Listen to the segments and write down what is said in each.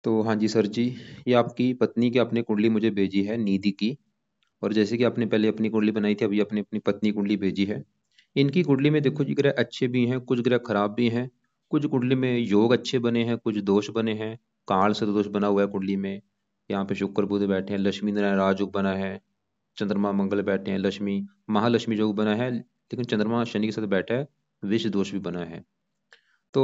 तो हाँ जी सर जी, ये आपकी पत्नी की आपने कुंडली मुझे भेजी है नीति की। और जैसे कि आपने पहले अपनी कुंडली बनाई थी, अभी आपने अपनी पत्नी कुंडली भेजी है। इनकी कुंडली में देखो जी, ग्रह अच्छे भी हैं, कुछ ग्रह खराब भी हैं। कुछ कुंडली में योग अच्छे बने हैं, कुछ दोष बने हैं। काल से दोष बना हुआ है कुंडली में। यहाँ पे शुक्र बुध बैठे हैं, लक्ष्मी नारायण राजयोग बना है। चंद्रमा मंगल बैठे हैं, लक्ष्मी महालक्ष्मी योग बना है, लेकिन चंद्रमा शनि के साथ बैठा है। विष दोष भी बना है। तो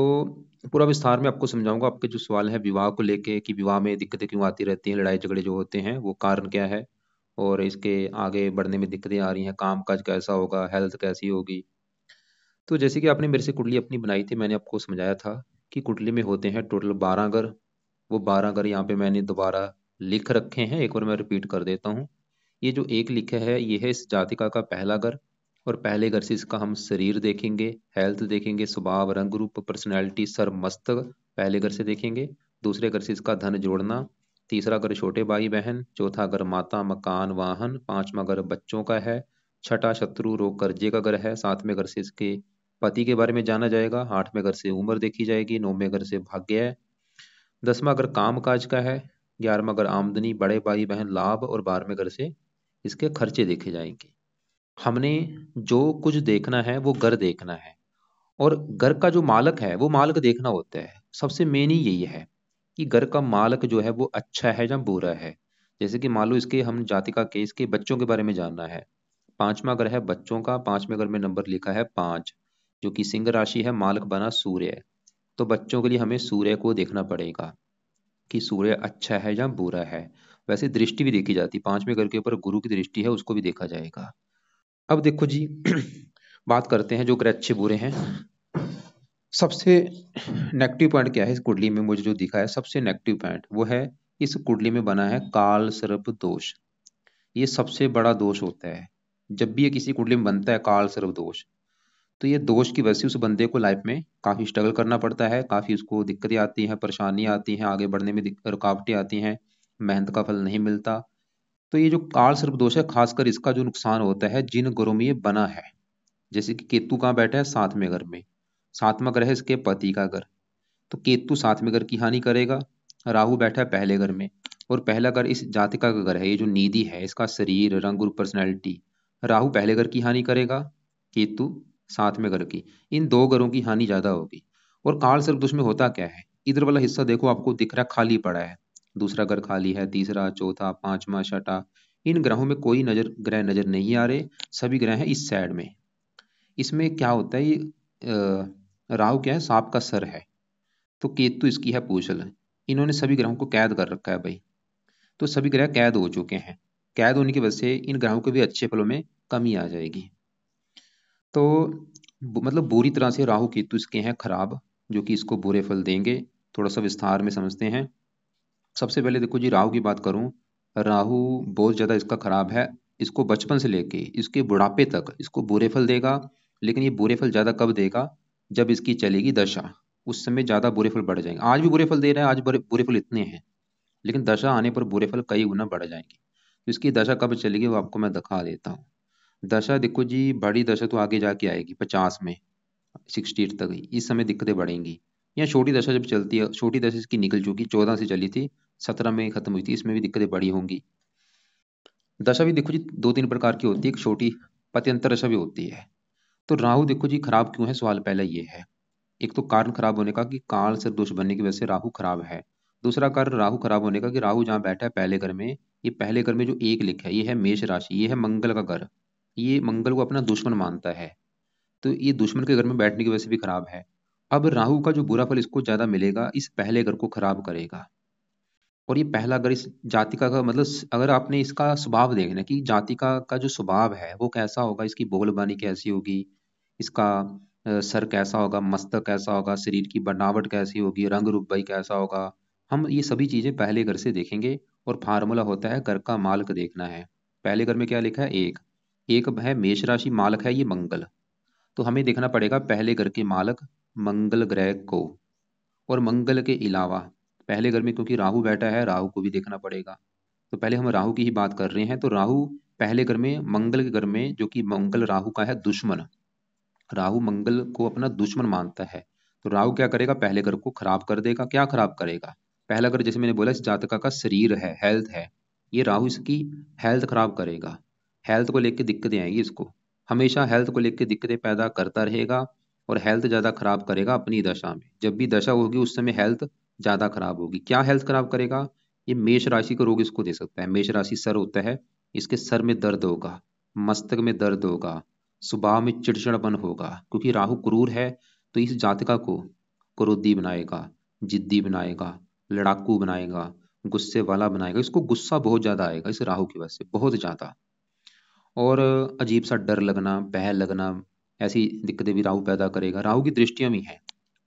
पूरा विस्तार में आपको समझाऊंगा। आपके जो सवाल है विवाह को लेके कि विवाह में दिक्कतें क्यों आती रहती हैं, लड़ाई झगड़े जो होते हैं वो कारण क्या है, और इसके आगे बढ़ने में दिक्कतें आ रही हैं, काम काज कैसा होगा, हेल्थ कैसी होगी। तो जैसे कि आपने मेरे से कुंडली अपनी बनाई थी, मैंने आपको समझाया था कि कुंडली में होते हैं टोटल 12 घर। वो 12 घर यहाँ पे मैंने दोबारा लिख रखे हैं, एक बार मैं रिपीट कर देता हूँ। ये जो एक लिखा है ये है इस जातिका का पहला घर। और पहले घर से इसका हम शरीर देखेंगे, हेल्थ देखेंगे, स्वभाव, रंग रूप, पर्सनैलिटी, सर मस्तक पहले घर से देखेंगे। दूसरे घर से इसका धन जोड़ना। तीसरा घर छोटे भाई बहन। चौथा घर माता, मकान, वाहन। पांचवा घर बच्चों का है। छठा शत्रु रोग कर्जे का घर है। सातवें घर से इसके पति के बारे में जाना जाएगा। आठवें घर से उम्र देखी जाएगी। नौवें घर से भाग्य है। 10वां घर काम काज का है। 11वां घर आमदनी, बड़े भाई बहन, लाभ। और 12वें घर से इसके खर्चे देखे जाएंगे। हमने जो कुछ देखना है वो घर देखना है। और घर का जो मालक है वो मालक देखना होता है। सबसे मेन ही यही है कि घर का मालक जो है वो अच्छा है या बुरा है। जैसे कि मान लो इसके हम जातिका के इसके बच्चों के बारे में जानना है। पांचवा घर है बच्चों का, पांचवें घर में नंबर लिखा है 5, जो कि सिंह राशि है, मालक बना सूर्य। तो बच्चों के लिए हमें सूर्य को देखना पड़ेगा कि सूर्य अच्छा है या बुरा है। वैसे दृष्टि भी देखी जाती, पांचवें घर के ऊपर गुरु की दृष्टि है, उसको भी देखा जाएगा। अब देखो जी, बात करते हैं जो ग्रह अच्छे बुरे हैं। सबसे नेगेटिव पॉइंट क्या है इस कुंडली में, मुझे जो दिखा है सबसे नेगेटिव पॉइंट वो है, इस कुंडली में बना है काल सर्प दोष। ये सबसे बड़ा दोष होता है। जब भी ये किसी कुंडली में बनता है काल सर्प दोष, तो ये दोष की वजह से उस बंदे को लाइफ में काफी स्ट्रगल करना पड़ता है, काफी उसको दिक्कतें आती हैं, परेशानियां आती हैं, आगे बढ़ने में रुकावटें आती हैं, मेहनत का फल नहीं मिलता। तो ये जो काल सर्प दोष है, खासकर इसका जो नुकसान होता है जिन ग्रहों में ये बना है। जैसे कि केतु कहाँ बैठा है, 7वें घर में। 7वां ग्रह है इसके पति का घर। तो केतु 7वें घर की हानि करेगा। राहु बैठा है पहले घर में। और पहला घर इस जातिका का घर है, ये जो निधि है इसका शरीर, रंग और पर्सनैलिटी। राहु पहले घर की हानि करेगा, केतु 7वें घर की। इन दो घरों की हानि ज्यादा होगी। और काल सर्प दोष में होता क्या है, इधर वाला हिस्सा देखो आपको दिख रहा है खाली पड़ा है। दूसरा घर खाली है, तीसरा, चौथा, पांचवा, छठा। इन ग्रहों में कोई ग्रह नजर नहीं आ रहे। सभी ग्रह हैं इस साइड में। इसमें क्या होता है, ये राहु क्या है, सांप का सर है। तो केतु इसकी है पूंछल। इन्होंने सभी ग्रहों को कैद कर रखा है भाई। तो सभी ग्रह कैद हो चुके हैं। कैद होने की वजह से इन ग्रहों के भी अच्छे फलों में कमी आ जाएगी। तो मतलब बुरी तरह से राहु केतु इसके हैं खराब, जो कि इसको बुरे फल देंगे। थोड़ा सा विस्तार में समझते हैं। सबसे पहले देखो जी, राहु की बात करूं, राहु बहुत ज्यादा इसका खराब है। इसको बचपन से लेके इसके बुढ़ापे तक इसको बुरे फल देगा। लेकिन ये बुरे फल ज्यादा कब देगा, जब इसकी चलेगी दशा। उस समय ज्यादा बुरे फल बढ़ जाएंगे। आज भी बुरे फल दे रहा है, आज बुरे फल इतने हैं, लेकिन दशा आने पर बुरे फल कई गुना बढ़ जाएंगे। तो इसकी दशा कब चलेगी वो आपको मैं दिखा देता हूँ। दशा देखो जी, बड़ी दशा तो आगे जाके आएगी 50 में, 60 तक इस समय दिक्कतें बढ़ेंगी। या छोटी दशा जब चलती है, छोटी दशा इसकी निकल चुकी, 14 से चली थी, 17 में खत्म हुई थी, इसमें भी दिक्कतें बड़ी होंगी। दशा भी देखो जी दो तीन प्रकार की होती है, एक छोटी पत्यंतर दशा भी होती है। तो राहु देखो जी खराब क्यों है, सवाल पहला ये है। एक तो कारण खराब होने का कि काल से दोष बनने की वजह से राहु खराब है। दूसरा कारण राहु खराब होने का कि राहु जहाँ बैठा है पहले घर में, ये पहले घर में जो एक लिखा है ये है मेष राशि, ये है मंगल का घर। ये मंगल को अपना दुश्मन मानता है। तो ये दुश्मन के घर में बैठने की वजह से भी खराब है। अब राहु का जो बुरा फल इसको ज्यादा मिलेगा, इस पहले घर को खराब करेगा। और ये पहला घर इस जातिका का मतलब अगर आपने इसका स्वभाव देखना कि जातिका का जो स्वभाव है वो कैसा होगा, इसकी बोलबानी कैसी होगी, इसका सर कैसा होगा, मस्तक कैसा होगा, शरीर की बनावट कैसी होगी, रंग रूप भाई कैसा होगा, हम ये सभी चीजें पहले घर से देखेंगे। और फार्मूला होता है घर का मालक देखना है। पहले घर में क्या लिखा है, एक। एक है मेष राशि, मालक है ये मंगल। तो हमें देखना पड़ेगा पहले घर के मालक मंगल ग्रह को। और मंगल के अलावा पहले घर में क्योंकि राहु बैठा है, राहु को भी देखना पड़ेगा। तो पहले हम राहु की ही बात कर रहे हैं। तो राहु पहले घर में, मंगल के घर में, जो कि मंगल राहु का है दुश्मन। राहु मंगल को अपना दुश्मन मानता है। तो राहु क्या करेगा, पहले घर को खराब कर देगा। क्या खराब करेगा, पहला घर जैसे मैंने बोला इस जातका का शरीर है, हेल्थ है, ये राहु इसकी हेल्थ खराब करेगा, हेल्थ को लेके दिक्कतें आएगी इसको, हमेशा हेल्थ को लेके दिक्कतें पैदा करता रहेगा और हेल्थ ज़्यादा खराब करेगा अपनी दशा में। जब भी दशा होगी उस समय हेल्थ ज़्यादा खराब होगी। क्या हेल्थ खराब करेगा? ये मेष राशि का रोग इसको दे सकता है। मेष राशि सर होता है, इसके सर में दर्द होगा, मस्तक में दर्द होगा, स्वभाव में चिड़चिड़ापन होगा, क्योंकि राहु क्रूर है। तो इस जातका को क्रोधी बनाएगा, जिद्दी बनाएगा, लड़ाकू बनाएगा, गुस्से वाला बनाएगा। इसको गुस्सा बहुत ज्यादा आएगा इस राहु की वजह से, बहुत ज्यादा। और अजीब सा डर लगना, भय लगना, ऐसी दिक्कतें भी राहु पैदा करेगा। राहु की दृष्टियां भी हैं,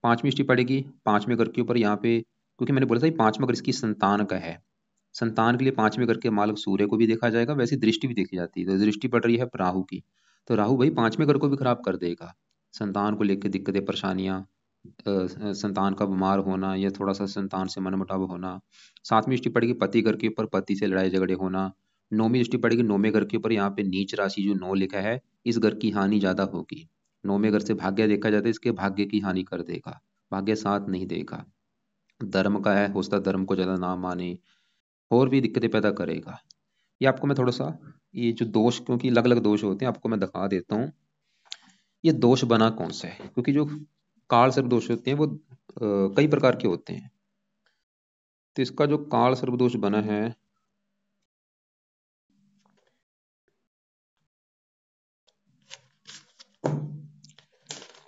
पांचवी दृष्टि पड़ेगी पांचवें घर के ऊपर यहाँ पे, क्योंकि मैंने बोला था पांचवा घर इसकी संतान का है। संतान के लिए पांचवें घर के मालक सूर्य को भी देखा जाएगा, वैसी दृष्टि भी देखी जाती है। तो दृष्टि पड़ रही है राहु की, तो राहु भाई पांचवें घर को भी खराब कर देगा। संतान को लेकर दिक्कतें, परेशानियां, संतान का बीमार होना या थोड़ा सा संतान से मनमुटाव होना। सातवीं दृष्टि पड़ेगी पति घर के ऊपर, पति से लड़ाई झगड़े होना। नौवीं दृष्टि पड़ेगी नौवें घर के ऊपर, यहाँ पे नीच राशि जो 9 लिखा है, इस घर की हानि ज्यादा होगी। नौवें घर से भाग्य देखा जाता है, इसके भाग्य की हानि कर देगा, भाग्य साथ नहीं देगा। धर्म का है, हो सकता है धर्म को ज्यादा ना माने, और भी दिक्कतें पैदा करेगा। ये आपको मैं थोड़ा सा, ये जो दोष, क्योंकि अलग अलग दोष होते हैं, आपको मैं दिखा देता हूँ ये दोष बना कौन सा है। क्योंकि जो काल सर्प दोष होते हैं वो कई प्रकार के होते हैं। तो इसका जो काल सर्प दोष बना है,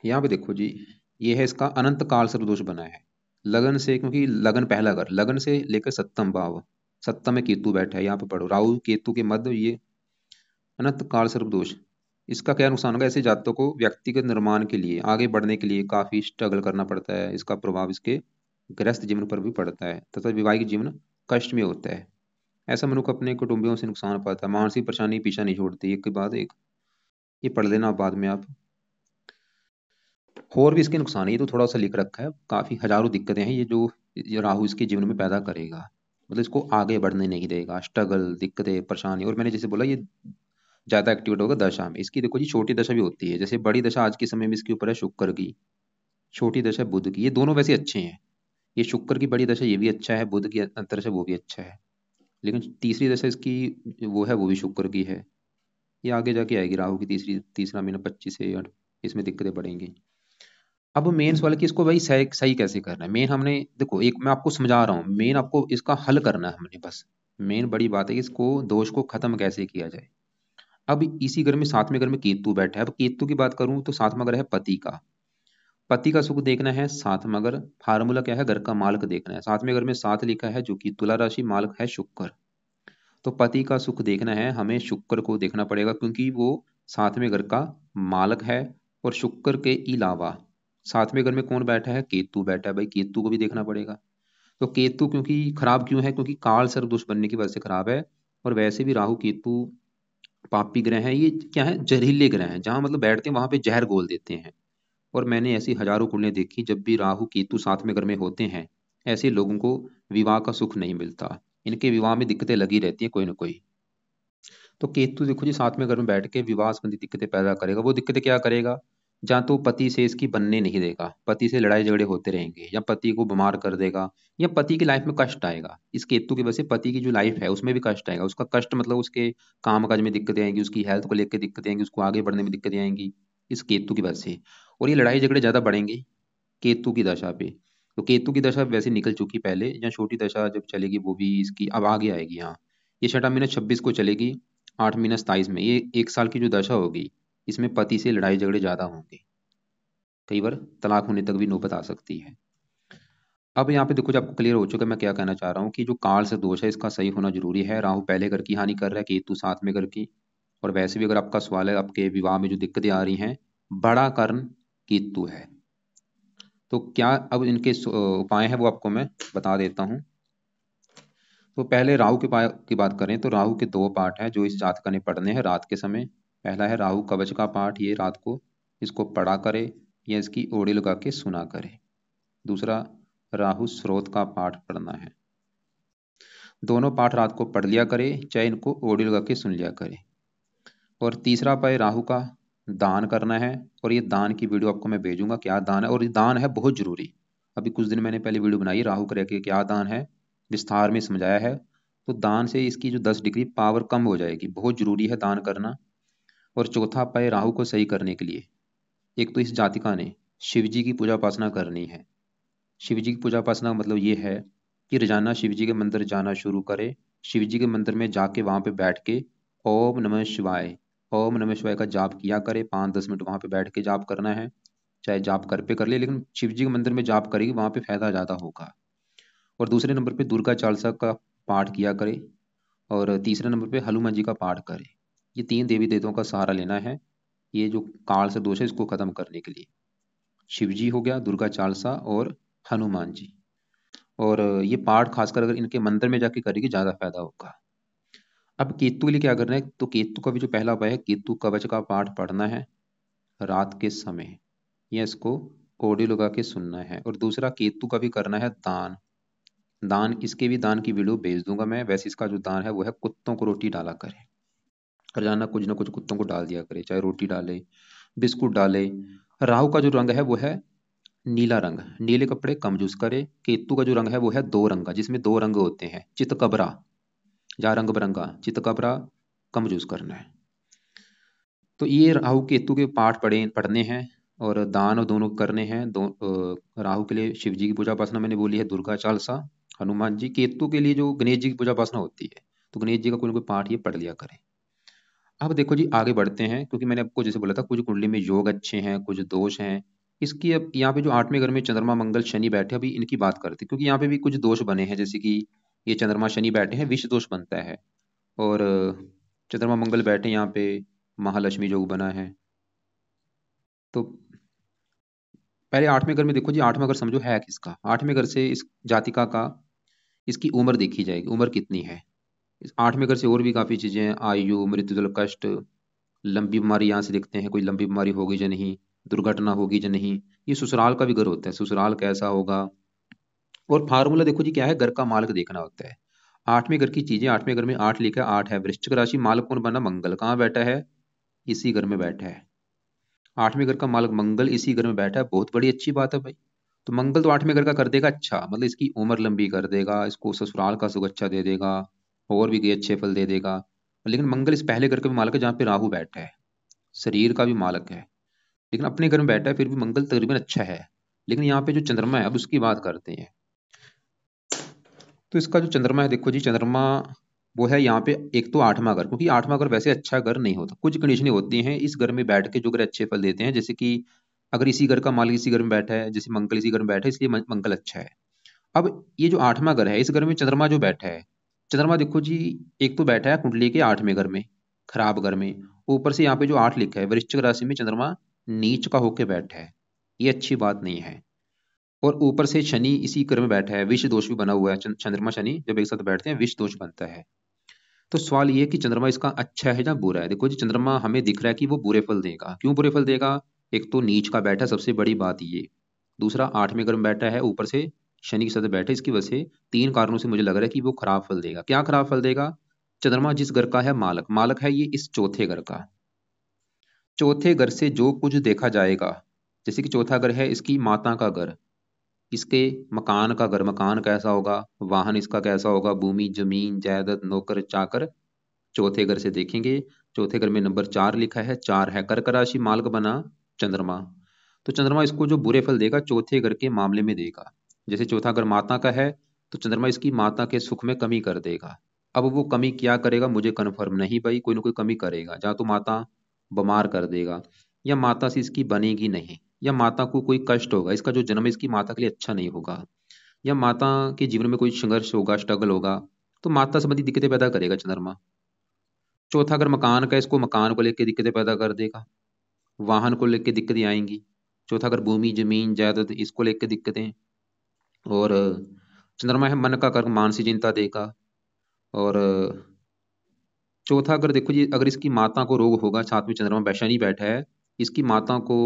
यहाँ पे देखो जी, ये है इसका अनंत काल सर्प दोष बना है। लगन से, क्योंकि लगन पहला घर, लगन से लेकर सप्तम भाव, सप्तम में केतु बैठा है, यहाँ पे पढ़ो राहु केतु के मध्य ये अनंत काल सर्प दोष। इसका क्या नुकसान होगा? ऐसे जातकों को व्यक्तिगत निर्माण के लिए, आगे बढ़ने के लिए काफी स्ट्रगल करना पड़ता है। इसका प्रभाव इसके गृहस्थ जीवन पर भी पड़ता है तथा वैवाहिक जीवन कष्ट में होता है। ऐसा मनुष्य अपने कुटुंबियों से नुकसान पाता है, मानसिक परेशानी पीछा नहीं छोड़ती, एक के बाद एक। ये पढ़ लेना बाद में आप। और भी इसके नुकसान है, ये तो थोड़ा सा लिख रखा है, काफी हजारों दिक्कतें हैं ये राहु इसके जीवन में पैदा करेगा। मतलब इसको आगे बढ़ने नहीं देगा, स्ट्रगल, दिक्कतें, परेशानी। और मैंने जैसे बोला ये ज्यादा एक्टिवेट होगा दशा में। इसकी देखो जी छोटी दशा भी होती है, जैसे बड़ी दशा आज के समय में इसके ऊपर है शुक्र की, छोटी दशा बुध की। ये दोनों वैसे अच्छे हैं, ये शुक्र की बड़ी दशा ये भी अच्छा है, बुध की अंतर दशा वो भी अच्छा है। लेकिन तीसरी दशा इसकी वो है, वो भी शुक्र की है। ये आगे जाके आएगी राहु की तीसरा महीना 25 से 8, इसमें दिक्कतें बढ़ेंगी। अब मेन सवाल है कि इसको भाई सही सही कैसे करना है। मेन हमने देखो, एक मैं आपको समझा रहा हूँ, मेन आपको इसका हल करना है हमने बस। मेन बड़ी बात है कि इसको दोष को खत्म कैसे किया जाए। अब इसी घर में, सातवें घर में केतु बैठा है। अब केतु की बात करूं तो सातवां घर है पति का, पति का सुख देखना है सातवां घर। फार्मूला क्या है? घर का मालक देखना है। सातवें घर में सात लिखा है, जो कि तुला राशि, मालक है शुक्र। तो पति का सुख देखना है, हमें शुक्र को देखना पड़ेगा, क्योंकि वो सातवें घर का मालक है। और शुक्र के अलावा सातवें घर में कौन बैठा है? केतु बैठा है। भाई केतु को भी देखना पड़ेगा। तो केतु क्योंकि खराब क्यों है? क्योंकि काल सर्प दोष बनने की वजह से खराब है। और वैसे भी राहु केतु पापी ग्रह हैं। ये क्या है? जहरीले ग्रह हैं, जहां मतलब बैठते हैं वहां पे जहर घोल देते हैं। और मैंने ऐसी हजारों कुंडलियां देखी, जब भी राहु केतु साथ में घर में होते हैं, ऐसे लोगों को विवाह का सुख नहीं मिलता। इनके विवाह में दिक्कतें लगी रहती हैं कोई ना कोई। तो केतु देखो जी साथ में घर में बैठ के विवाह संबंधी दिक्कतें पैदा करेगा। वो दिक्कतें क्या करेगा? जहाँ तो पति से इसकी बनने नहीं देगा, पति से लड़ाई झगड़े होते रहेंगे, या पति को बीमार कर देगा, या पति की लाइफ में कष्ट आएगा। इस केतु की वजह से पति की जो लाइफ है उसमें भी कष्ट आएगा। उसका कष्ट मतलब उसके काम काज में दिक्कतें आएंगी, उसकी हेल्थ को लेकर दिक्कतें आएंगी, उसको आगे बढ़ने में दिक्कतें आएंगी इस केतु की वजह से। और ये लड़ाई झगड़े ज्यादा बढ़ेंगे केतु की दशा पे। तो केतु की दशा वैसे निकल चुकी पहले, या छोटी दशा जब चलेगी वो भी इसकी अब आगे आएगी। यहाँ ये छठा महीना 26 को चलेगी, आठ महीना 27 में, ये एक साल की जो दशा होगी, इसमें पति से लड़ाई झगड़े ज्यादा होंगे, कई बार तलाक होने तक भी नौबत आ सकती है। अब यहाँ पे देखो जो आपको क्लियर हो चुका है मैं क्या कहना चाह रहा हूँ, कि जो काल से दोष है इसका सही होना जरूरी है। राहु पहले घर की हानि कर रहा है, केतु साथ में घर की। और वैसे भी अगर आपका सवाल है आपके विवाह में जो दिक्कतें आ रही हैं, बड़ा कारण केतु है। तो क्या अब इनके उपाय हैं वो आपको मैं बता देता हूँ। तो पहले राहु के उपाय की बात करें तो राहु के दो पाठ हैं जो इस जातक ने पढ़ने हैं रात के समय। पहला है राहु कवच का पाठ, ये रात को इसको पढ़ा करे या इसकी ओढ़ी लगा के सुना करे। दूसरा राहु स्रोत का पाठ पढ़ना है। दोनों पाठ रात को पढ़ लिया करे, चाहे इनको ओढ़ी लगा के सुन लिया करे। और तीसरा उपाय राहु का दान करना है। और ये दान की वीडियो आपको मैं भेजूंगा, क्या दान है, और ये दान है बहुत जरूरी। अभी कुछ दिन मैंने पहले वीडियो बनाई राहु ग्रह के क्या दान है, विस्तार में समझाया है। तो दान से इसकी जो 10 डिग्री पावर कम हो जाएगी, बहुत जरूरी है दान करना। और चौथा उपाय राहु को सही करने के लिए, एक तो इस जातिका ने शिव जी की पूजा उपासना करनी है। शिव जी की पूजा उपासना का मतलब ये है कि रोजाना शिव जी के मंदिर जाना शुरू करे। शिव जी के मंदिर में जाके वहां पे बैठ के ओम नमः शिवाय, ओम नमः शिवाय का जाप किया करे। 5-10 मिनट वहां पे बैठ के जाप करना है, चाहे जाप घर पे कर ले, लेकिन शिव जी के मंदिर में जाप करेगी वहां पे फायदा ज्यादा होगा। और दूसरे नंबर पे दुर्गा चालीसा का पाठ किया करे। और तीसरे नंबर पे हनुमान जी का पाठ करे। ये 3 देवी देवताओं का सहारा लेना है, ये जो काल से दोष है इसको खत्म करने के लिए। शिव जी हो गया, दुर्गा चालीसा और हनुमान जी। और ये पाठ खासकर अगर इनके मंदिर में जाके करेगी ज्यादा फायदा होगा। अब केतु के लिए क्या करना है, तो केतु का भी जो पहला उपाय है, केतु कवच का पाठ पढ़ना है रात के समय, या इसको ऑडियो लगा के सुनना है। और दूसरा केतु का भी करना है दान। दान, इसके भी दान की वीडियो भेज दूंगा मैं। वैसे इसका जो दान है वो है कुत्तों को रोटी डाला करे, रोजाना कुछ ना कुछ कुत्तों को डाल दिया करे, चाहे रोटी डाले, बिस्कुट डाले। राहु का जो रंग है वो है नीला रंग, नीले कपड़े कम यूज करे। केतु का जो रंग है वो है 2 रंग का, जिसमें 2 रंग होते हैं, चितकबरा या रंग बिरंगा, चितकबरा कम यूज करना है। तो ये राहु केतु के पाठ पढ़ने हैं और दान दोनों करने हैं। राहु के लिए शिव जी की पूजा उपासना मैंने बोली है, दुर्गा चालीसा, हनुमान जी। केतु के लिए जो गणेश जी की पूजा उपासना होती है, तो गणेश जी का कोई ना कोई पाठ ये पढ़ लिया करें। अब देखो जी आगे बढ़ते हैं, क्योंकि मैंने आपको जैसे बोला था कुछ कुंडली में योग अच्छे हैं, कुछ दोष हैं। इसकी अब यहाँ पे जो 8वें घर में चंद्रमा मंगल शनि बैठे, अभी इनकी बात करते हैं, क्योंकि यहाँ पे भी कुछ दोष बने हैं। जैसे कि ये चंद्रमा शनि बैठे हैं, विष दोष बनता है। और चंद्रमा मंगल बैठे यहाँ पे महालक्ष्मी योग बना है। तो पहले 8वें घर में देखो जी, 8वां घर समझो है किसका। 8वें घर से इस जातिका का, इसकी उम्र देखी जाएगी, उम्र कितनी है। इस 8वें घर से और भी काफी चीजें हैं, आयु, मृत्यु, कष्ट, लंबी बीमारी यहाँ से देखते हैं, कोई लंबी बीमारी होगी या नहीं, दुर्घटना होगी या नहीं। ये ससुराल का भी घर होता है, ससुराल कैसा होगा। और फार्मूला देखो जी क्या है, घर का मालक देखना होता है। 8वें घर की चीजें, 8वें घर में 8 लिखा है, 8 है वृश्चिक राशि, मालक कौन बना, मंगल। कहाँ बैठा है, इसी घर में बैठा है। 8वें घर का मालक मंगल इसी घर में बैठा है, बहुत बड़ी अच्छी बात है भाई। तो मंगल तो 8वें घर का कर देगा अच्छा, मतलब इसकी उम्र लंबी कर देगा, इसको ससुराल का सुख अच्छा दे देगा, और भी कई अच्छे फल दे देगा। लेकिन मंगल इस पहले घर का भी मालक है जहाँ पे राहु बैठा है, शरीर का भी मालक है। लेकिन अपने घर में बैठा है, फिर भी मंगल तकरीबन अच्छा है। लेकिन यहाँ पे जो चंद्रमा है, अब उसकी बात करते हैं। तो इसका जो चंद्रमा है देखो जी, चंद्रमा वो है यहाँ पे, एक तो 8वां घर, क्योंकि 8वां घर वैसे अच्छा घर नहीं होता, कुछ कंडीशनें होती हैं इस घर में बैठ के जो घर अच्छे फल देते हैं। जैसे कि अगर इसी घर का मालिक इसी घर में बैठा है, जैसे मंगल इसी घर में बैठा है, इसलिए मंगल अच्छा है। अब ये जो 8वां घर है, इस घर में चंद्रमा जो बैठा है, चंद्रमा देखो जी, एक तो बैठा है कुंडली के 8वें घर में, खराब घर में। ऊपर से यहाँ पे जो 8 लिखा है, वृश्चिक राशि में चंद्रमा नीच का होके बैठा है, ये अच्छी बात नहीं है। और ऊपर से शनि इसी घर में बैठा है, विष दोष भी बना हुआ है। चंद्रमा शनि जब एक साथ बैठते हैं विष दोष बनता है। तो सवाल ये है कि चंद्रमा इसका अच्छा है या बुरा है। देखो जी, चंद्रमा हमें दिख रहा है कि वो बुरे फल देगा। क्यों बुरे फल देगा, एक तो नीच का बैठा है, सबसे बड़ी बात ये। दूसरा 8वें घर में बैठा है, ऊपर से शनि के साथ बैठा है, इसकी वजह से 3 कारणों से मुझे लग रहा है कि वो खराब फल देगा। क्या खराब फल देगा, चंद्रमा जिस घर का है मालक, मालक है ये इस चौथे घर का। चौथे घर से जो कुछ देखा जाएगा, जैसे कि चौथा घर है इसकी माता का घर, इसके मकान का घर, मकान कैसा होगा, वाहन इसका कैसा होगा, भूमि जमीन जायदाद नौकर चाकर, चौथे घर से देखेंगे। चौथे घर में नंबर 4 लिखा है, 4 है कर्क राशि, मालक बना चंद्रमा। तो चंद्रमा इसको जो बुरे फल देगा चौथे घर के मामले में देगा। जैसे चौथा घर माता का है, तो चंद्रमा इसकी माता के सुख में कमी कर देगा। अब वो कमी क्या करेगा मुझे कन्फर्म नहीं भाई, कोई ना कोई कमी करेगा, या तो माता बीमार कर देगा, या माता से इसकी बनेगी नहीं, या माता को कोई कष्ट होगा, इसका जो जन्म है इसकी माता के लिए अच्छा नहीं होगा, या माता के जीवन में कोई संघर्ष होगा, स्ट्रगल होगा। तो माता संबंधी दिक्कतें पैदा करेगा चंद्रमा। चौथा अगर मकान का, इसको मकान को लेकर दिक्कतें पैदा कर देगा, वाहन को लेकर दिक्कतें आएंगी। चौथा अगर भूमि जमीन जायदाद, इसको लेकर दिक्कतें। और चंद्रमा है मन का कर्म, मानसिक चिंता देगा। और चौथा अगर देखो जी, अगर इसकी माता को रोग होगा, साथ में चंद्रमा शनि बैठा है, इसकी माता को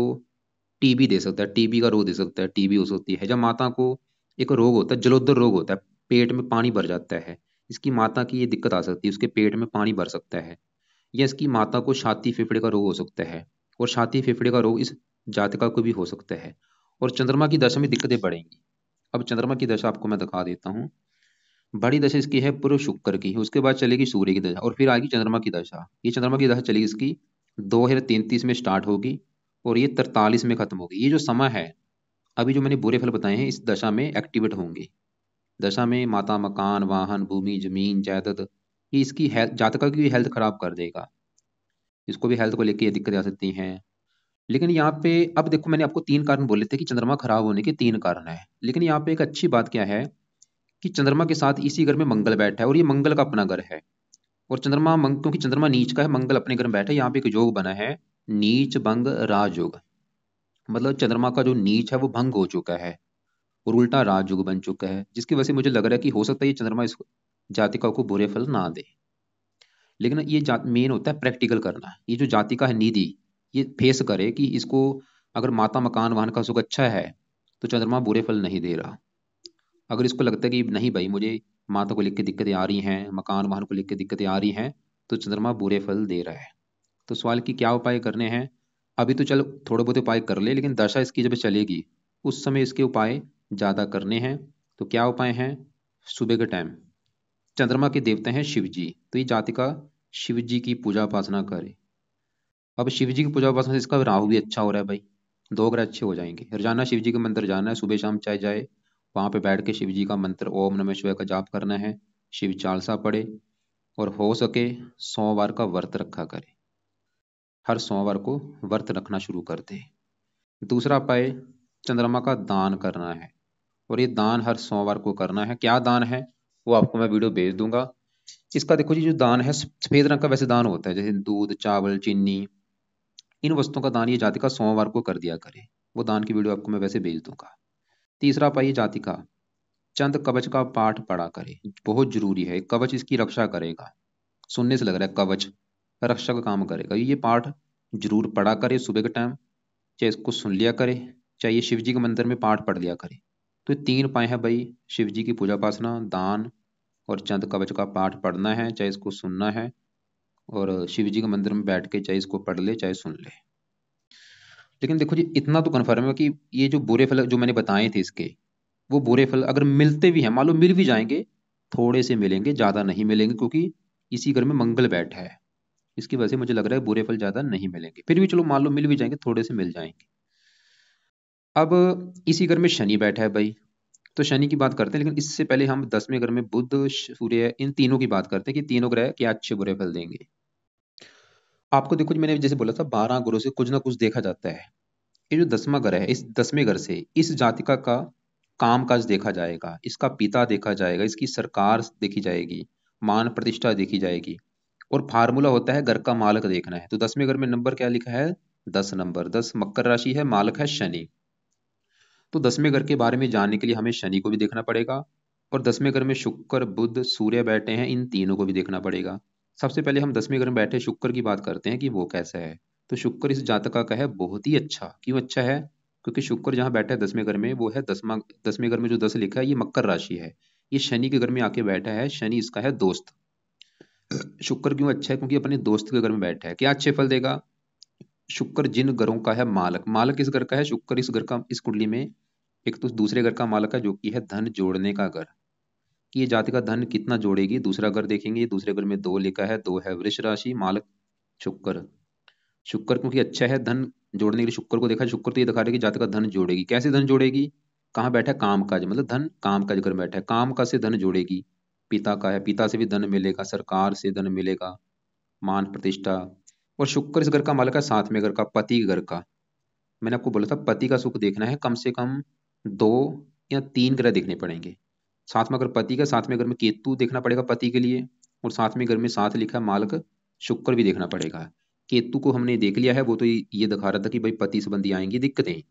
टीबी दे सकता है, टीबी का रोग दे सकता है, टीबी हो सकती है। जब माता को एक रोग होता है, जलोदर रोग होता है, पेट में पानी भर जाता है, इसकी माता की ये दिक्कत आ सकती है, उसके पेट में पानी भर सकता है। या इसकी माता को छाती फेफड़े का रोग हो सकता है, और छाती फेफड़े का रोग इस जातका को भी हो सकता है। और चंद्रमा की दशा में दिक्कतें बढ़ेंगी। अब चंद्रमा की दशा आपको मैं दिखा देता हूँ। बड़ी दशा इसकी है पूर्व शुक्र की, उसके बाद चलेगी सूर्य की दशा और फिर आएगी चंद्रमा की दशा। ये चंद्रमा की दशा चलेगी इसकी 2033 में स्टार्ट होगी और ये 43 में खत्म होगी। ये जो समय है अभी जो मैंने बुरे फल बताए हैं इस दशा में एक्टिवेट होंगे। दशा में माता मकान वाहन भूमि जमीन जायदाद, ये इसकी हेल्थ जातका की हेल्थ खराब कर देगा। इसको भी हेल्थ को लेके ये दिक्कत आ सकती हैं। लेकिन यहाँ पे अब देखो, मैंने आपको 3 कारण बोले थे कि चंद्रमा खराब होने के 3 कारण है। लेकिन यहाँ पे एक अच्छी बात क्या है कि चंद्रमा के साथ इसी घर में मंगल बैठा है और ये मंगल का अपना घर है। और क्योंकि चंद्रमा नीच का है, मंगल अपने घर में बैठा है। यहाँ पे एक योग बना है, नीच भंग राजयोग। मतलब चंद्रमा का जो नीच है वो भंग हो चुका है और उल्टा राजयोग बन चुका है, जिसकी वजह से मुझे लग रहा है कि हो सकता है ये चंद्रमा इस जातिका को बुरे फल ना दे। लेकिन ये मेन होता है प्रैक्टिकल करना। ये जो जातिका है निधि, ये फेस करे कि इसको अगर माता मकान वाहन का सुख अच्छा है तो चंद्रमा बुरे फल नहीं दे रहा। अगर इसको लगता है कि नहीं भाई मुझे माता को लेकर दिक्कतें आ रही हैं, मकान वाहन को लेकर दिक्कतें आ रही हैं, तो चंद्रमा बुरे फल दे रहा है। तो सवाल की क्या उपाय करने हैं। अभी तो चलो थोड़े बहुत उपाय कर ले, लेकिन दशा इसकी जब चलेगी उस समय इसके उपाय ज़्यादा करने हैं। तो क्या उपाय हैं। सुबह के टाइम चंद्रमा के देवता हैं शिव जी, तो ये जातिका शिव जी की पूजा उपासना करे। अब शिव जी की पूजा उपासना से इसका राहु भी अच्छा हो रहा है भाई, 2 ग्रह अच्छे हो जाएंगे। रोजाना शिव जी के मंदिर जाना है, सुबह शाम चाहे जाए, वहां पे बैठ के शिव जी का मंत्र ओम नमः शिवाय का जाप करना है, शिव चालीसा पढ़े और हो सके सोमवार का व्रत रखा करे। हर सोमवार को व्रत रखना शुरू कर दे। दूसरा उपाय चंद्रमा का दान करना है और ये दान हर सोमवार को करना है। क्या दान है वो आपको मैं वीडियो भेज दूंगा। इसका देखो जी, जो दान है सफेद रंग का वैसे दान होता है, जैसे दूध चावल चीनी, इन वस्तुओं का दान ये जातिका सोमवार को कर दिया करे। वो दान की वीडियो आपको मैं वैसे भेज दूंगा। तीसरा पाइए जातिका चंद कवच का पाठ पढ़ा करे, बहुत जरूरी है। कवच इसकी रक्षा करेगा, सुनने से लग रहा है कवच रक्षा का काम करेगा। ये पाठ जरूर पढ़ा करे सुबह के टाइम, चाहे इसको सुन लिया करे, चाहे ये शिव जी के मंदिर में पाठ पढ़ लिया करे। तो ये 3 उपाय है भाई, शिव जी की पूजा उपासना, दान और चंद कवच का पाठ पढ़ना है, चाहे इसको सुनना है, और शिव जी के मंदिर में बैठ के चाहे इसको पढ़ ले चाहे सुन ले। लेकिन देखो जी, इतना तो कन्फर्म है कि ये जो बुरे फल जो मैंने बताए थे इसके, वो बुरे फल अगर मिलते भी हैं, मान लो मिल भी जाएंगे, थोड़े से मिलेंगे, ज्यादा नहीं मिलेंगे, क्योंकि इसी घर में मंगल बैठा है। इसकी वजह से मुझे लग रहा है बुरे फल ज्यादा नहीं मिलेंगे। फिर भी चलो मान लो मिल भी जाएंगे, थोड़े से मिल जाएंगे। अब इसी घर में शनि बैठा है भाई, तो शनि की बात करते हैं, लेकिन इससे पहले हम 10वें घर में बुध सूर्य इन तीनों की बात करते हैं कि तीनों ग्रह क्या अच्छे बुरे फल देंगे। आपको देखो जी, मैंने जैसे बोला था 12 ग्रहों से कुछ ना कुछ देखा जाता है। ये जो 10वां घर है, इस 10वें घर से इस जातिका का काम काज देखा जाएगा, इसका पिता देखा जाएगा, इसकी सरकार देखी जाएगी, मान प्रतिष्ठा देखी जाएगी। और फार्मूला होता है घर का मालक देखना है। तो 10वें घर में नंबर क्या लिखा है, 10 नंबर, 10 मकर राशि है, मालक है शनि। तो 10वें घर के बारे में जानने के लिए हमें शनि को भी देखना पड़ेगा, और 10वें घर में शुक्र बुध सूर्य बैठे हैं, इन तीनों को भी देखना पड़ेगा। सबसे पहले हम 10वें घर में बैठे शुक्र की बात करते हैं कि वो कैसा है। तो शुक्र इस जातका का है बहुत ही अच्छा। क्यों अच्छा है, क्योंकि शुक्र जहाँ बैठा है 10वें घर में वो है 10वें घर में जो 10 लिखा है ये मकर राशि है। ये शनि के घर में आके बैठा है, शनि इसका है दोस्त। शुक्र क्यों अच्छा है, क्योंकि अपने दोस्त के घर में बैठा है। क्या अच्छे फल देगा, शुक्र जिन घरों का है मालक, मालक इस घर का है शुक्र, इस घर का इस कुंडली में एक तो दूसरे घर का मालक है जो कि है धन जोड़ने का घर, कि ये जाति का धन कितना जोड़ेगी। दूसरा घर देखेंगे, दूसरे घर में 2 लिखा है, 2 है वृष राशि, मालक शुक्र। शुक्र क्योंकि अच्छा है धन जोड़ने के लिए शुक्र को देखा, शुक्र तो ये दिखा रहा है कि जाति का धन जोड़ेगी। कैसे धन जोड़ेगी, कहाँ बैठा है, काम काज, मतलब धन काम काज कर बैठा है, काम काज से धन जोड़ेगी। पिता का है, पिता से भी धन मिलेगा, सरकार से धन मिलेगा, मान प्रतिष्ठा। और शुक्र इस घर का मालक है 7वें घर का, पति के घर का। मैंने आपको बोला था पति का सुख देखना है, कम से कम 2 या 3 ग्रह देखने पड़ेंगे। 7वां घर पति का, 7वें घर में केतु देखना पड़ेगा पति के लिए, और 7वें घर में 7 लिखा है मालक शुक्र भी देखना पड़ेगा। केतु को हमने देख लिया है, वो तो ये दिखा रहा था कि भाई पति संबंधी आएंगी दिक्कतें।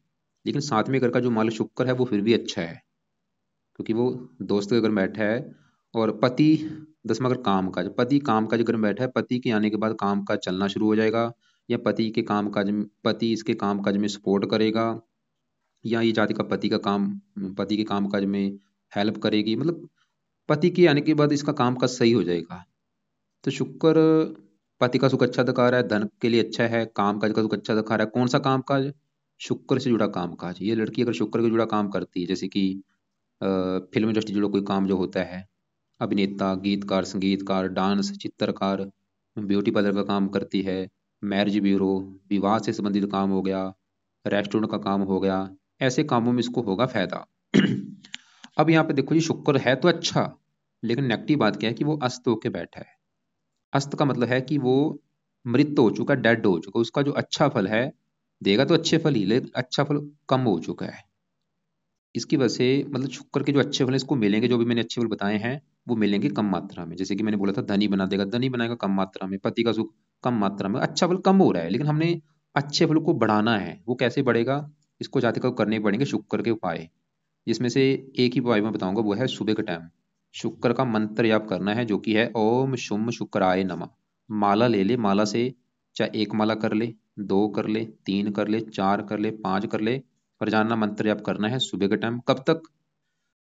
लेकिन 7वें घर का जो मालक शुक्र है वो फिर भी अच्छा है, क्योंकि वो दोस्त के घर में बैठा है। और पति 10वां घर काम काज, पति काम काज घर में बैठा है, पति के आने के बाद काम काज चलना शुरू हो जाएगा, या पति के काम काज में, पति इसके काम काज में सपोर्ट करेगा, या ये जाति का पति के काम काज में हेल्प करेगी। मतलब पति के आने के बाद इसका काम काज सही हो जाएगा। तो शुक्र पति का सुख अच्छा दिखा रहा है, धन के लिए अच्छा है, काम काज का सुख अच्छा दिखा रहा है। कौन सा काम काज, शुक्र से जुड़ा काम काज। ये लड़की अगर शुक्र से जुड़ा काम करती है, जैसे कि फिल्म इंडस्ट्री जुड़ा कोई काम जो होता है, अभिनेता, गीतकार, संगीतकार, डांस, चित्रकार, ब्यूटी पार्लर का काम करती है, मैरिज ब्यूरो, विवाह से संबंधित काम हो गया, रेस्टोरेंट का काम हो गया, ऐसे कामों में इसको होगा फायदा। अब यहाँ पे देखो जी, शुक्र है तो अच्छा, लेकिन नेगेटिव बात क्या है कि वो अस्त होके बैठा है। अस्त का मतलब है कि वो मृत हो चुका, डेड हो चुका, उसका जो अच्छा फल है देगा तो अच्छे फल ही, लेकिन अच्छा फल कम हो चुका है। इसकी वजह से मतलब शुक्र के जो अच्छे फल हैं इसको मिलेंगे, जो भी मैंने अच्छे फल बताए हैं वो मिलेंगे कम मात्रा में। जैसे कि मैंने बोला था धनी बना देगा, धनी बनाएगा कम मात्रा में, पति का सुख कम मात्रा में, अच्छा फल कम हो रहा है, लेकिन हमने अच्छे फल को बढ़ाना है। वो कैसे बढ़ेगा, इसको जाति को करने पड़ेंगे शुक्र के उपाय, जिसमें से एक ही उपाय मैं बताऊंगा, वो है सुबह के टाइम शुक्र का मंत्र याप करना है, जो कि है ओम शुम शुक्राय नमः। माला ले ले, माला से चाहे एक माला कर ले, दो कर ले, तीन कर ले, चार कर ले, पांच कर ले, पर जानना मंत्र याप करना है सुबह के टाइम। कब तक,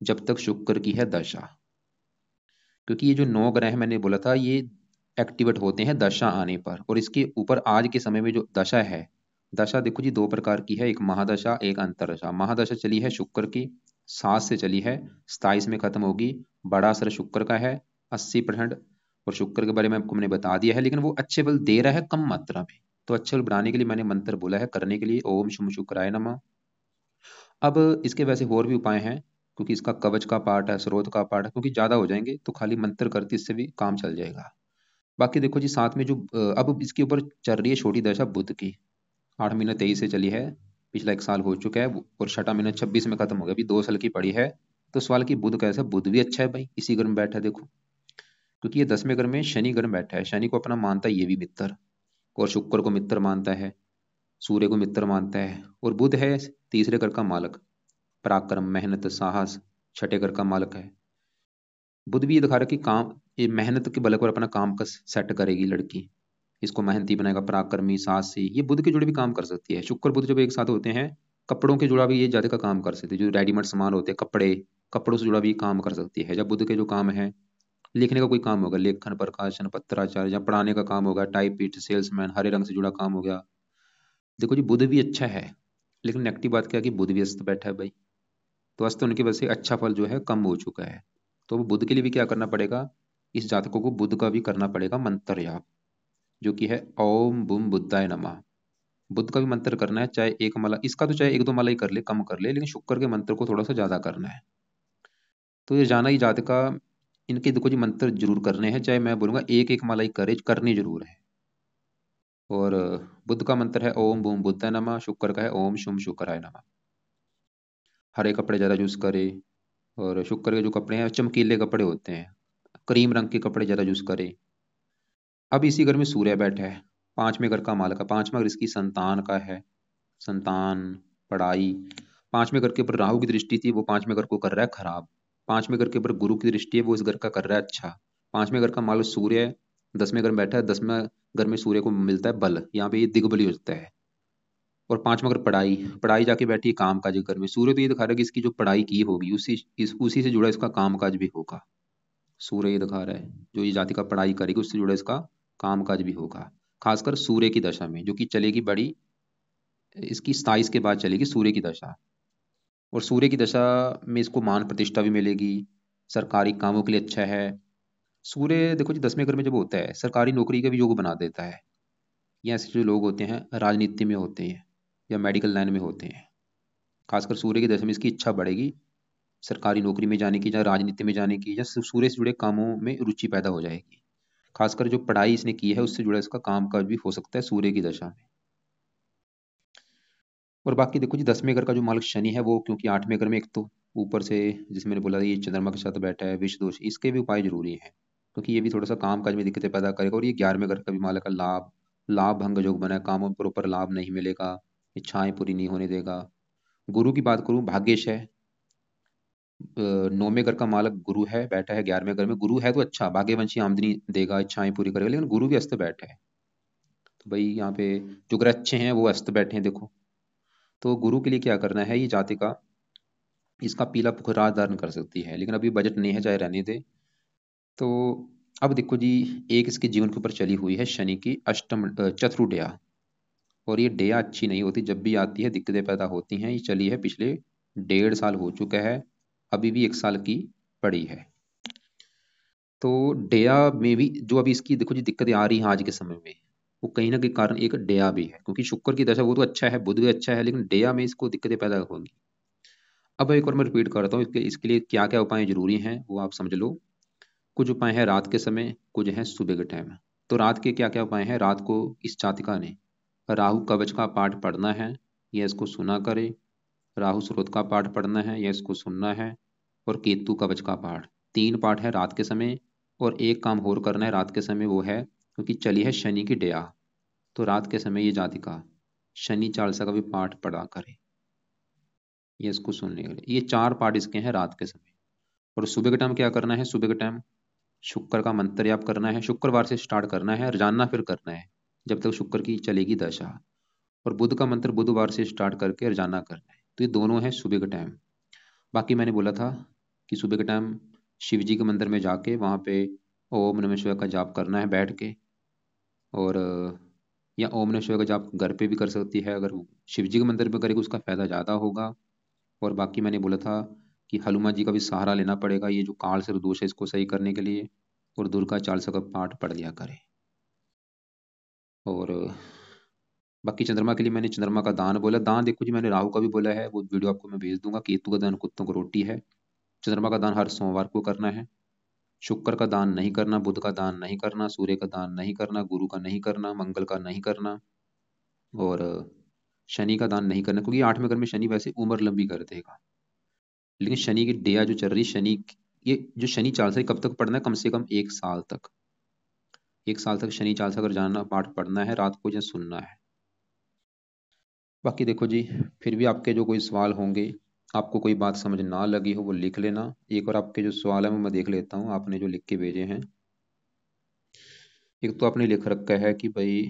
जब तक शुक्र की है दशा। क्योंकि ये जो नौ ग्रह मैंने बोला था ये एक्टिवेट होते हैं दशा आने पर, और इसके ऊपर आज के समय में जो दशा है, दशा देखो जी दो प्रकार की है, एक महादशा एक अंतरदशा। महादशा चली है शुक्र की, 7 से चली है, 27 में खत्म होगी। बड़ा असर शुक्र का है 80%, और शुक्र के बारे में आपको मैंने बता दिया है, लेकिन वो अच्छे बल दे रहा है कम मात्रा में। तो अच्छे बल बढ़ाने के लिए मैंने मंत्र बोला है करने के लिए, ओम शुम शुक्राय नमः। अब इसके वैसे और भी उपाय हैं, क्योंकि इसका कवच का पार्ट है, स्रोत का पार्ट है, क्योंकि ज्यादा हो जाएंगे तो खाली मंत्र करके इससे भी काम चल जाएगा। बाकी देखो जी साथ में जो अब इसके ऊपर चल रही है छोटी दशा बुध की, 8 महीना 23 से चली है, पिछला एक साल हो चुका है और छठा महीना 26 में खत्म हो गया, अभी 2 साल की पड़ी है। तो सवाल की बुध कैसा, बुध भी अच्छा है भाई, इसी घर में बैठा है देखो, क्योंकि ये 10वें घर में शनि घर में बैठा है, शनि को अपना मानता है ये भी मित्र, और शुक्र को मित्र मानता है, सूर्य को मित्र मानता है, और बुध है तीसरे घर का मालक, पराक्रम, मेहनत, साहस, छठे घर का मालक है। बुध भी ये दिखा रहा है कि काम, ये मेहनत के बल पर अपना काम का सेट करेगी लड़की, इसको मेहनती बनाएगा, पराक्रमी, साहसी, ये बुध के जुड़े भी काम कर सकती है। शुक्र बुध जब एक साथ होते हैं, कपड़ों के जुड़ा भी ये ज्यादा का काम कर सकती है, जो रेडीमेड सामान होते हैं कपड़े, कपड़ों से जुड़ा भी काम कर सकती है। जब बुध के जो काम है, लिखने का कोई काम होगा, लेखन, प्रकाशन, पत्राचार, या पढ़ाने का काम होगा, टाइपिस्ट, सेल्समैन, हरे रंग से जुड़ा काम हो गया। देखो जी बुध भी अच्छा है, लेकिन नेगेटिव बात क्या है कि बुध भी अस्त बैठा है भाई, तो अस्त होने की वजह से अच्छा फल जो है कम हो चुका है। तो बुध के लिए भी क्या करना पड़ेगा, इस जातकों को बुध का भी करना पड़ेगा मंत्र याप, जो कि है ओम बुम बुद्धाय नमः। बुध का भी मंत्र करना है, चाहे एक माला, इसका तो चाहे एक दो माला ही कर ले, कम कर ले, लेकिन शुक्र के मंत्र को थोड़ा सा ज्यादा करना है। तो ये जाना ही जातका, इनके देखो जी मंत्र जरूर करने हैं, चाहे मैं बोलूंगा एक एक माला ही करे, करनी जरूर है। और बुध का मंत्र है ओम बूम बुद्धाय नमः, शुक्र का है ओम शुम शुक्राय नमः। हरे कपड़े ज्यादा यूज करे, और शुक्र के जो कपड़े हैं चमकीले कपड़े होते हैं, क्रीम रंग के कपड़े ज्यादा यूज करे। अब इसी घर में सूर्य बैठा है, 5वें घर का मालक है, 5वां घर इसकी संतान का है, संतान, पढ़ाई। 5वें घर के ऊपर राहु की दृष्टि थी, वो 5वें घर को कर रहा है खराब। 5वें घर के ऊपर गुरु की दृष्टि है, वो इस घर का कर रहा है अच्छा। 5वें घर का मालक सूर्य है, 10वें घर में बैठा है, 10वें घर में सूर्य को मिलता है बल, यहाँ पे ये दिग्बली हो जाता है। और 5वां घर पढ़ाई, पढ़ाई जाके बैठी है काम काज घर में, सूर्य तो ये दिखा रहा है कि इसकी जो पढ़ाई की होगी उसी से जुड़ा इसका काम काज भी होगा। सूर्य ये दिखा रहा है जो ये जाति का पढ़ाई करेगी उससे जुड़ा इसका काम काज भी होगा, खासकर सूर्य की दशा में, जो कि चलेगी बड़ी, इसकी 27 के बाद चलेगी सूर्य की दशा। और सूर्य की दशा में इसको मान प्रतिष्ठा भी मिलेगी, सरकारी कामों के लिए अच्छा है। सूर्य देखो जी 10वें घर में जब होता है सरकारी नौकरी का भी योग बना देता है। या ऐसे जो लोग होते हैं राजनीति में होते हैं या मेडिकल लाइन में होते हैं, खासकर सूर्य की दशा में इसकी इच्छा बढ़ेगी सरकारी नौकरी में जाने की, या राजनीति में जाने की, या सूर्य से जुड़े कामों में रुचि पैदा हो जाएगी। खासकर जो पढ़ाई इसने की है उससे जुड़ा इसका काम काज भी हो सकता है सूर्य की दशा में। और बाकी देखो जी 10वें घर का जो मालिक शनि है, वो क्योंकि 8वें घर में एक तो ऊपर से, जिसमें मैंने बोला ये चंद्रमा के साथ बैठा है, विष दोष, इसके भी उपाय जरूरी है, क्योंकि ये भी थोड़ा सा काम काज में दिक्कतें पैदा करेगा। और ये 11वें घर का भी मालिक है, लाभ, लाभ भंग योग बना है, कामों पर ऊपर लाभ नहीं मिलेगा, इच्छाएं पूरी नहीं होने देगा। गुरु की बात करूं, भाग्यश है, 9वें घर का मालक गुरु है, बैठा है 11वें घर में। गुरु है तो अच्छा, भाग्यवंशी आमदनी देगा, इच्छाएं पूरी करेगा, लेकिन गुरु भी अस्त बैठा है। तो भाई यहाँ पे जो ग्रह अच्छे हैं वो अस्त बैठे हैं देखो। तो गुरु के लिए क्या करना है, ये जातिका इसका पीला पुखराज धारण कर सकती है, लेकिन अभी बजट नहीं है, चाहे रहने दे। तो अब देखो जी, एक इसके जीवन के ऊपर चली हुई है शनि की अष्टम चतुर्डया, और ये डया अच्छी नहीं होती, जब भी आती है दिक्कतें पैदा होती हैं। ये चली है पिछले 1.5 साल हो चुका है, अभी भी 1 साल की पड़ी है। तो डेया में भी जो अभी इसकी देखो जी दिक्कतें आ रही हैं आज के समय में, वो कहीं ना कहीं कारण एक डेया भी है, क्योंकि शुक्र की दशा वो तो अच्छा है, बुध भी अच्छा है, लेकिन डेया में इसको दिक्कतें पैदा होंगी। अब एक और मैं रिपीट करता हूँ, इसके लिए क्या क्या उपाय जरूरी हैं वो आप समझ लो। कुछ उपाय हैं रात के समय, कुछ हैं सुबह के टाइम। तो रात के क्या क्या उपाय हैं? रात को इस जातिका ने राहु कवच का पाठ पढ़ना है, या इसको सुना करे। राहु स्रोत का पाठ पढ़ना है या इसको सुनना है। और केतु कवच का पाठ, 3 पाठ है रात के समय। और एक काम और करना है रात के समय, वो है क्योंकि चली है शनि की डेया, तो रात के समय ये जातिका शनि चालीसा का भी पाठ पढ़ा करे, ये इसको सुनने के लिए। ये 4 पाठ इसके हैं रात के समय। और सुबह के टाइम क्या करना है? सुबह के टाइम शुक्र का मंत्र याप करना है, शुक्रवार से स्टार्ट करना है, रोजाना फिर करना है जब तक शुक्र की चलेगी दशा। और बुध का मंत्र बुधवार से स्टार्ट करके रोजाना करना है। तो ये दोनों है सुबह के टाइम। बाकी मैंने बोला था कि सुबह के टाइम शिव जी के मंदिर में जाके वहाँ पे ओम नमः शिवाय का जाप करना है बैठ के। और या ओम नमः शिवाय का जाप घर पे भी कर सकती है, अगर शिव जी के मंदिर पे करेगी उसका फायदा ज़्यादा होगा। और बाकी मैंने बोला था कि हनुमान जी का भी सहारा लेना पड़ेगा, ये जो काल से दोष है इसको सही करने के लिए। और दुर्गा चालीसा का पाठ पढ़ लिया करें। और बाकी चंद्रमा के लिए मैंने चंद्रमा का दान बोला। दान देखो जी, मैंने राहु का भी बोला है, वो वीडियो आपको मैं भेज दूंगा। केतु का दान कुत्तों को रोटी है। चंद्रमा का दान हर सोमवार को करना है। शुक्र का दान नहीं करना, बुध का दान नहीं करना, सूर्य का दान नहीं करना, गुरु का नहीं करना, मंगल का नहीं करना। और शनि का दान नहीं करना, क्योंकि 8वें घर में शनि वैसे उम्र लंबी कर देगा। लेकिन शनि की डेया जो चल रही शनि, ये जो शनि चालीसा कब तक पढ़ना है? कम से कम 1 साल तक। 1 साल तक शनि चालीसा अगर जानना पाठ पढ़ना है रात को या सुनना है। बाकी देखो जी, फिर भी आपके जो कोई सवाल होंगे, आपको कोई बात समझ ना लगी हो वो लिख लेना। एक और आपके जो सवाल है वो मैं देख लेता हूँ आपने जो लिख के भेजे हैं। एक तो आपने लिख रखा है कि भाई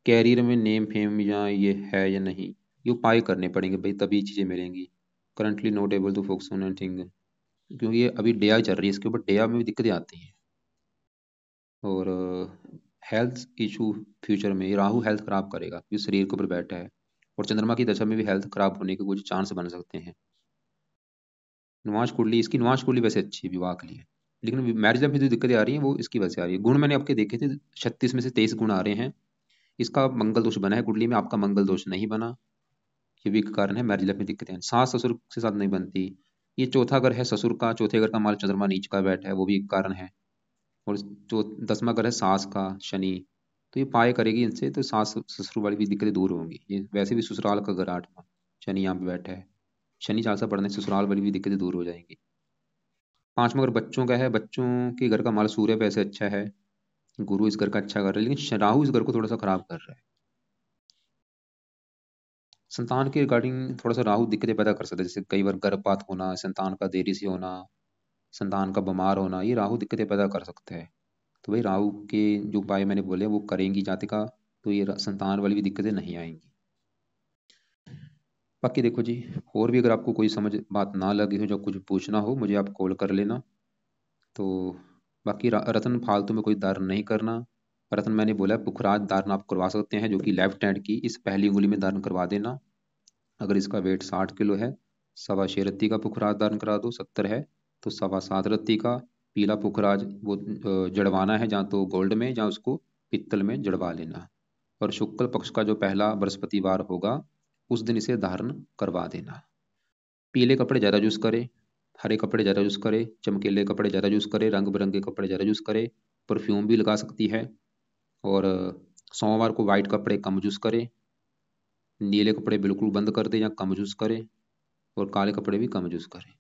कैरियर में नेम फेम या ये है या नहीं, ये उपाय करने पड़ेंगे भाई तभी चीज़ें मिलेंगी। Currently not able to focus on anything, क्योंकि ये अभी डेया चल रही है, इसके ऊपर डेया में भी दिक्कतें आती हैं। और हेल्थ इशू फ्यूचर में, ये राहु हेल्थ खराब करेगा क्योंकि शरीर के ऊपर बैठा है। और चंद्रमा की दशा में भी हेल्थ खराब होने के कुछ चांस बन सकते हैं। निवास कुंडली, इसकी निवास कुंडली वैसे अच्छी है विवाह के लिए, लेकिन मैरिज लाइफ में जो दिक्कतें आ रही हैं वो इसकी वजह से आ रही है। गुण मैंने आपके देखे थे, 36 में से 23 गुण आ रहे हैं। इसका मंगल दोष बना है कुंडली में, आपका मंगल दोष नहीं बना। ये भी एक कारण है मैरिज लाइफ में दिक्कतें। सास ससुर के साथ नहीं बनती। ये चौथा घर है ससुर का, चौथे घर का माल चंद्रमा नीच का बैठा है, वो भी एक कारण है। और जो 10वां घर है सास का शनि, तो ये पाए करेगी इनसे, तो सास ससुर वाली भी दिक्कतें दूर होंगी। ये वैसे भी ससुराल का घर 8वां, शनि यहाँ पे बैठा है। शनि चालीसा पढ़ने से ससुराल वाली भी दिक्कतें दूर हो जाएंगी। 5वां घर बच्चों का है, बच्चों के घर का माल सूर्य वैसे अच्छा है, गुरु इस घर का अच्छा कर रहा है, लेकिन राहु इस घर को थोड़ा सा खराब कर रहा है। संतान के रिगार्डिंग थोड़ा सा राहु दिक्कतें पैदा कर सकता है, जैसे कई बार गर्भपात होना, संतान का देरी से होना, संतान का बीमार होना, ये राहु दिक्कतें पैदा कर सकता है। तो भाई राहु के जो उपाय मैंने बोले वो करेंगी जातिका, तो ये संतान वाली भी दिक्कतें नहीं आएंगी। बाकी देखो जी, और भी अगर आपको कोई समझ बात ना लगी हो, जो कुछ पूछना हो मुझे आप कॉल कर लेना। तो बाकी रत्न फालतू में कोई दान नहीं करना। रत्न मैंने बोला है पुखराज दान आप करवा सकते हैं, जो कि लेफ्ट हैंड की इस पहली उंगली में दान करवा देना। अगर इसका वेट 60 किलो है, 6.25 रत्ती का पुखराज दान करा दो। 70 है तो 7.25 रत्ती का पीला पुखराज वो जड़वाना है, जहाँ तो गोल्ड में, जहाँ उसको पित्तल में जड़वा लेना। और शुक्ल पक्ष का जो पहला बृहस्पतिवार होगा उस दिन इसे धारण करवा देना। पीले कपड़े ज़्यादा यूज़ करे, हरे कपड़े ज़्यादा यूज़ करे, चमकीले कपड़े ज़्यादा यूज़ करे, रंग बिरंगे कपड़े ज़्यादा यूज़ करे। परफ्यूम भी लगा सकती है। और सोमवार को वाइट कपड़े कम यूज़ करे, नीले कपड़े बिल्कुल बंद कर दे या कम यूज़ करे, और काले कपड़े भी कम यूज़ करे।